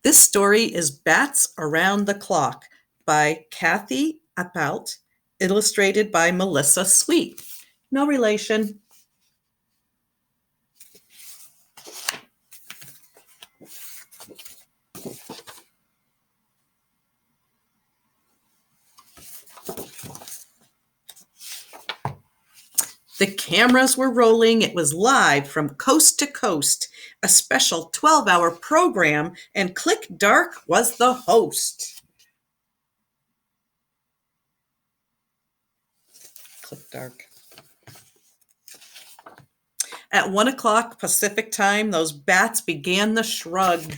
This story is Bats Around the Clock by Kathy Appelt, illustrated by Melissa Sweet. No relation. The cameras were rolling. It was live from coast to coast, a special 12-hour program, and Click Dark was the host. Click Dark. At 1 o'clock Pacific time, those bats began the shrug.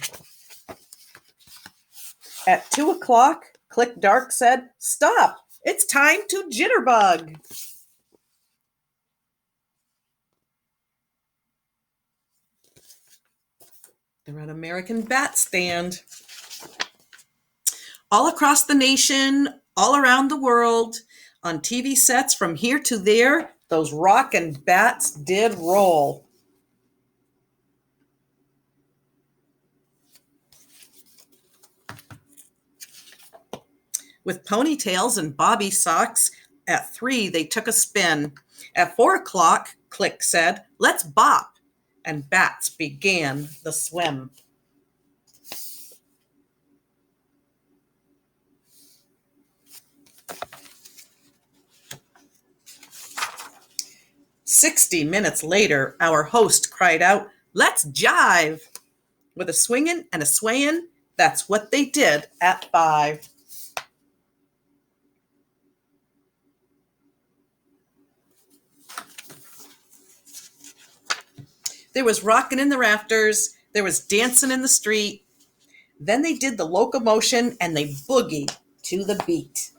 At 2 o'clock, Click Dark said, "Stop! It's time to jitterbug." They're at American Batstand. All across the nation, all around the world, on TV sets from here to there, those rockin' bats did roll. With ponytails and bobby socks, at 3 they took a spin. At 4 o'clock, Click said, "Let's bop," and bats began the swim. "60 minutes later, our host cried out, 'Let's jive!' With a swingin' and a swayin', that's what they did at 5. There was rockin' in the rafters, there was dancin' in the street. Then they did the locomotion and they boogied to the beat.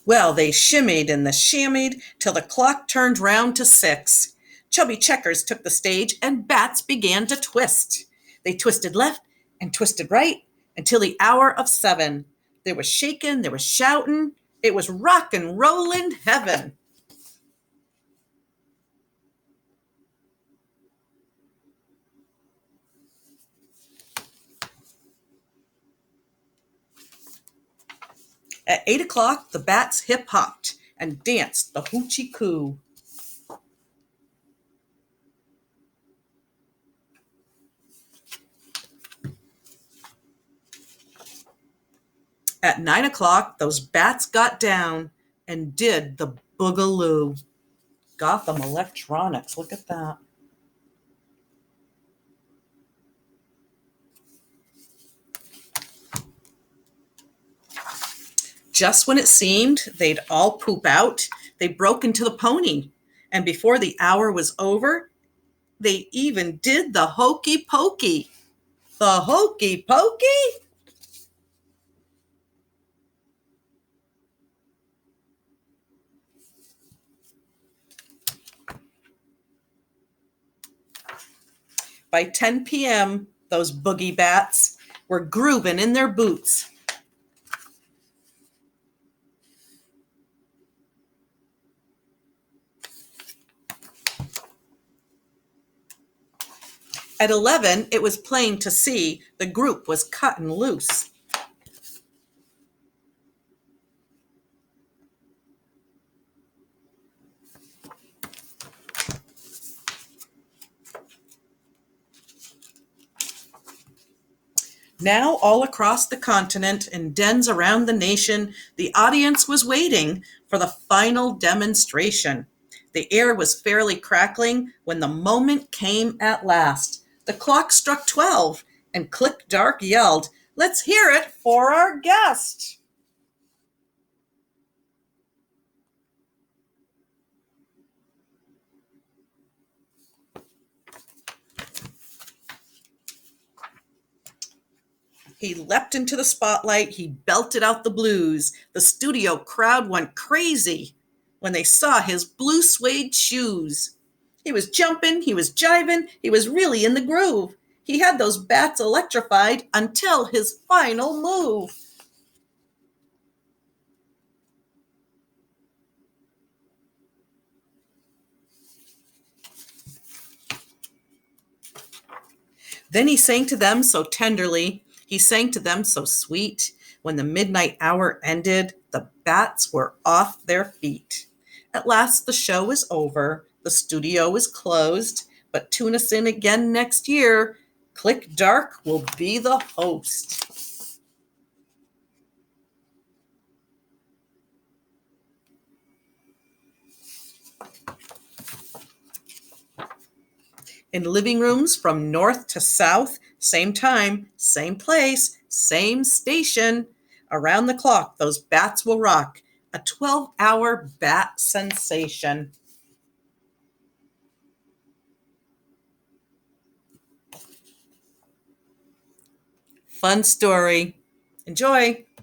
Well, they shimmied and the shammied till the clock turned round to 6. Chubby Checkers took the stage and bats began to twist. They twisted left and twisted right until the hour of 7. There was shakin', there was shoutin'. It was rockin' rollin' heaven. At 8 o'clock, the bats hip-hopped and danced the hoochie coo. At 9 o'clock, those bats got down and did the boogaloo. Gotham Electronics, look at that. Just when it seemed they'd all poop out, they broke into the pony. And before the hour was over, they even did the hokey pokey. The hokey pokey? By 10 p.m., those boogie bats were grooving in their boots. At 11, it was plain to see the group was cutting loose. Now, all across the continent, in dens around the nation, the audience was waiting for the final demonstration. The air was fairly crackling when the moment came at last. The clock struck 12, and Click Dark yelled, "Let's hear it for our guest!" He leapt into the spotlight. He belted out the blues. The studio crowd went crazy when they saw his blue suede shoes. He was jumping, he was jiving, he was really in the groove. He had those bats electrified until his final move. Then he sang to them so tenderly, he sang to them so sweet. When the midnight hour ended, the bats were off their feet. At last the show is over, the studio is closed, but tune us in again next year. Click Dark will be the host. In living rooms from north to south, same time, same place, same station. Around the clock, those bats will rock. A 12-hour bat sensation. Fun story. Enjoy.